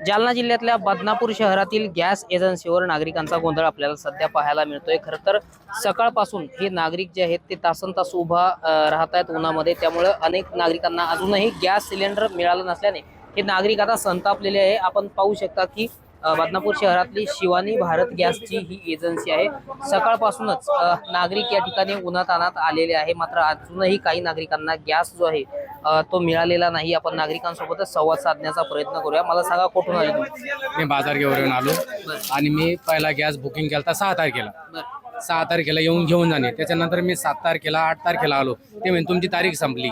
जालना जिल्ह्यातल्या बदनापूर शहरातील गॅस एजन्सीवर नागरिकांचा गोंधळ आपल्याला सध्या पाहायला मिळतोय। खरं तर सकाळपासून हे नागरिक जे आहेत ते तासनतास उभा राहत आहेत उन्हामध्ये। त्यामुळे अनेक नागरिकांना अजूनही गॅस सिलेंडर मिळालं नसल्याने हे नागरिक आता संतापलेले आहे। आपण पाहू शकता की बदनापूर शहरातली शिवानी भारत गॅसची ही एजन्सी आहे। सकाळपासूनच नागरिक या ठिकाणी उन्हातान्हात आलेले आहे, मात्र अजूनही काही नागरिकांना गॅस जो आहे तो मिळालेला नाही। आपण नागरिकांसोबतच संवाद साधण्याचा प्रयत्न करूया। मला सांगा, कुठून आले तुम्ही? मी बाजारगेवरून आलो आणि मी पहिला गॅस बुकिंग केला 6 तारखेला। 6 तारखेला येऊन घेऊन जाणे, त्याच्यानंतर मी 7 तारखेला 8 तारखेला आलो। ते म्हणजे तुमची तारीख संपली।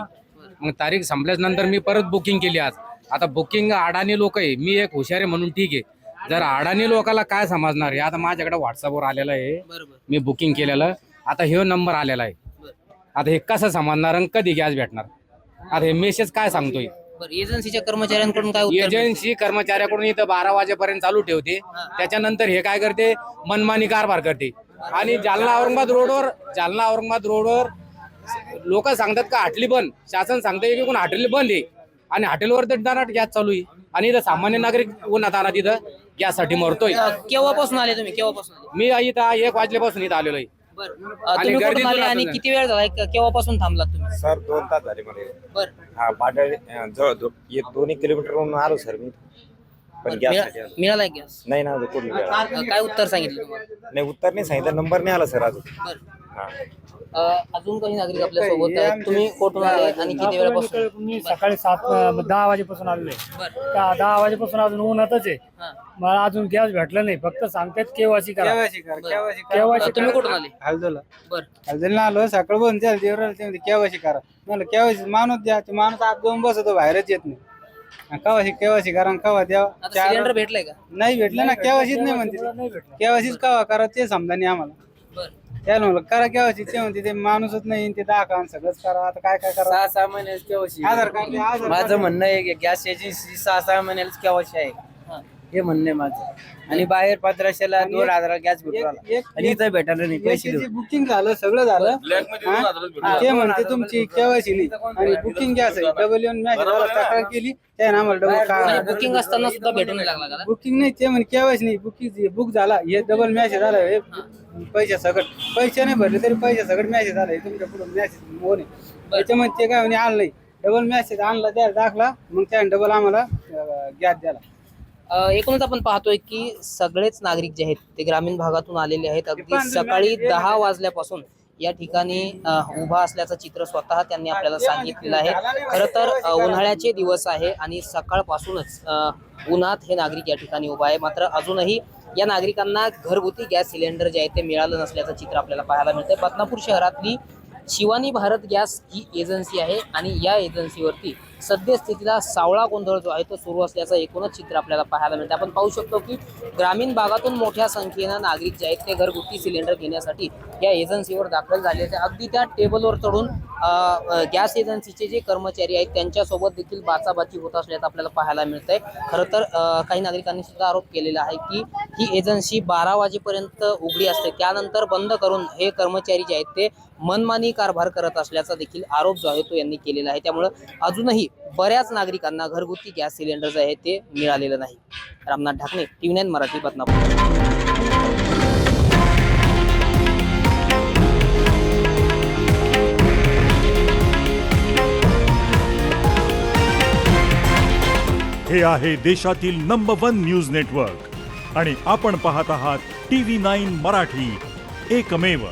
मग तारीख संपल्यानंतर मी परत बुकिंग केली आज। आता बुकिंग अडाणी लोक आहे, मी एक हुशार आहे म्हणून ठीक आहे। जर अडाणी लोकांना काय समजणार आहे? आता माझ्याकडे व्हॉट्सअपवर आलेलं आहे, मी बुकिंग केलेलं। आता हे नंबर आलेला आहे, आता हे कसं समजणार आणि कधी गॅस भेटणार? आता हे मेसेज काय सांगतोय? एजन्सीच्या कर्मचाऱ्यांकडून काय उत्तर एजन्सी कर्मचाऱ्याकडून इथं 12 वाजेपर्यंत चालू ठेवते, त्याच्यानंतर हे काय करते, मनमानी कारभार करते। आणि जालना औरंगाबाद रोडवर लोक सांगतात का हॉटेल बंद, शासन सांगते की कोण हॉटेल बंद आहे आणि हॉटेलवर तर दारात गॅस चालू आहे आणि इथं सामान्य नागरिक उन्हातान्हात इथं गॅससाठी मरतोय। केव्हापासून आले तुम्ही? केव्हापासून आले? मी इथं 1 वाजल्यापासून इथं आलेलो आहे। तुम्ही कुठून आले आणि किती वेळ झाला? केव्हापासून थांबलात तुम्ही? सर 2 तास झाले मला. बर हा पाडळ जवळ 2 किलोमीटरवरून आलो सर मी, पण गॅस मिळालाय गॅस? नाही ना, अजून कुठली मिळाला. काय उत्तर सांगितलं तुम्हाला? नाही, उत्तर नाही सांगितलं, नंबर नाही आला सर अजून। बर हा अजून काही नागरिक आपल्या सोबत आहेत। तुम्ही कुठून आले आणि किती वेळापासून? मी सकाळी 10 वाजेपासून आलोय। बर 10 वाजेपासून अजून उन्हातच आहे। हा. मला अजून गॅस भेटला नाही, फक्त सांगतात केवायसी करा। केवायसी तुम्ही कुठून आले? हलदोला बर हलदोला आलो, सकाळ बंद झाली देवराला, ते म्हणते केवायसी करा। मला केवायसी माणूस द्या, ते माणूस आत जाऊन बसतो, बाहेरच येत नाही। केवायसी करा, कवा द्या। आता सिलेंडर भेटलाय का? नाही भेटलं ना, केवायसीच नाही म्हणते। नाही भेटला। केवायसीच कवा करा ते समजा नाही आम्हाला। बर त्याला म्हणलं करा केवायसी, ते म्हणते ते माणूसच नाही, ते दाखवा सगळंच करा। आता काय काय करा? 6 महिन्याच केवायसी आधार कार्ड द्या, आधार माझं कार्ड. म्हणणं आहे की गॅस एजन्सी 6 महिन्याच केवायसी आहे, हा. हे म्हणणं आहे माझं। आणि बाहेर 1500ला 2000 गॅस भेटू आला आणि इथं भेटायला नाही, पैसे देऊ। बुकिंग झालं, सगळं झालं। हा? ते म्हणते तुमची केवायसी नाही आणि बुकिंग गॅस आहे। डबल येऊन मॅसेज आला, तक्रार केली, त्याने आम्हाला डबल बुकिंग असताना सुद्धा भेटून नाही लागला का? बुकिंग नाही, ते म्हणे केवायसी नाही, बुकिंग बुक झाला, हे डबल मॅसेज आला, हे पैसे सगळं, पैसे नाही भरले तरी पैसे सगळं मॅसेज आला, तुमच्या पुढे मॅसेज मोन आहे। त्याच्यामध्ये ते काय म्हणे आलं नाही, डबल मॅसेज आणला, द्या दाखला, मग त्याने डबल आम्हाला गॅस द्याला। एकूणच आपण पाहतोय की सगळेच नागरिक जे आहेत ते ग्रामीण भागातून आलेले आहेत। अगदी सकाळी 10 वाजल्यापासून या ठिकाणी उभा असल्याचं चित्र स्वतः त्यांनी आपल्याला सांगितलेलं आहे। खरं तर उन्हाळ्याचे दिवस आहे आणि सकाळपासूनच उन्हात हे नागरिक या ठिकाणी उभा आहे, मात्र अजूनही या नागरिकांना घरगुती गॅस सिलेंडर जे आहे ते मिळालं नसल्याचं चित्र आपल्याला पाहायला मिळतंय। बदनापूर शहरातली शिवानी भारत गॅस ही एजन्सी आहे आणि या एजन्सीवरती सद्यस्थितीला सावळा गोंधळ जो आहे तो सुरू असल्याचं एकूणच चित्र आपल्याला पाहायला मिळतं। आपण पाहू शकतो की ग्रामीण भागातून मोठ्या संख्येनं नागरिक जे आहेत ते घरगुती सिलेंडर घेण्यासाठी या एजन्सीवर दाखल झाले आहेत। अगदी त्या टेबलवर चढून गॅस एजन्सीचे जे कर्मचारी आहेत त्यांच्यासोबत देखील बाचाबाची होत असल्याचं आपल्याला पाहायला मिळतंय। खरं तर काही नागरिकांनी सुद्धा आरोप केलेला आहे की ही एजन्सी 12 वाजेपर्यंत उघडी असते, त्यानंतर बंद करून हे कर्मचारी जे आहेत ते मनमानी कारभार करत असल्याचा देखील आरोप जो आहे तो यांनी केलेला आहे। त्यामुळे अजूनही बऱ्याच नागरिकांना घरगुती गॅस सिलेंडर जे आहे ते मिळालेलं नाही। रामनाथ ढाकणे, TV9 मराठी, बदनापूर। हे आहे देशातील नंबर 1 न्यूज नेटवर्क आणि आपण पाहत आहात TV9 मराठी, एकमेव।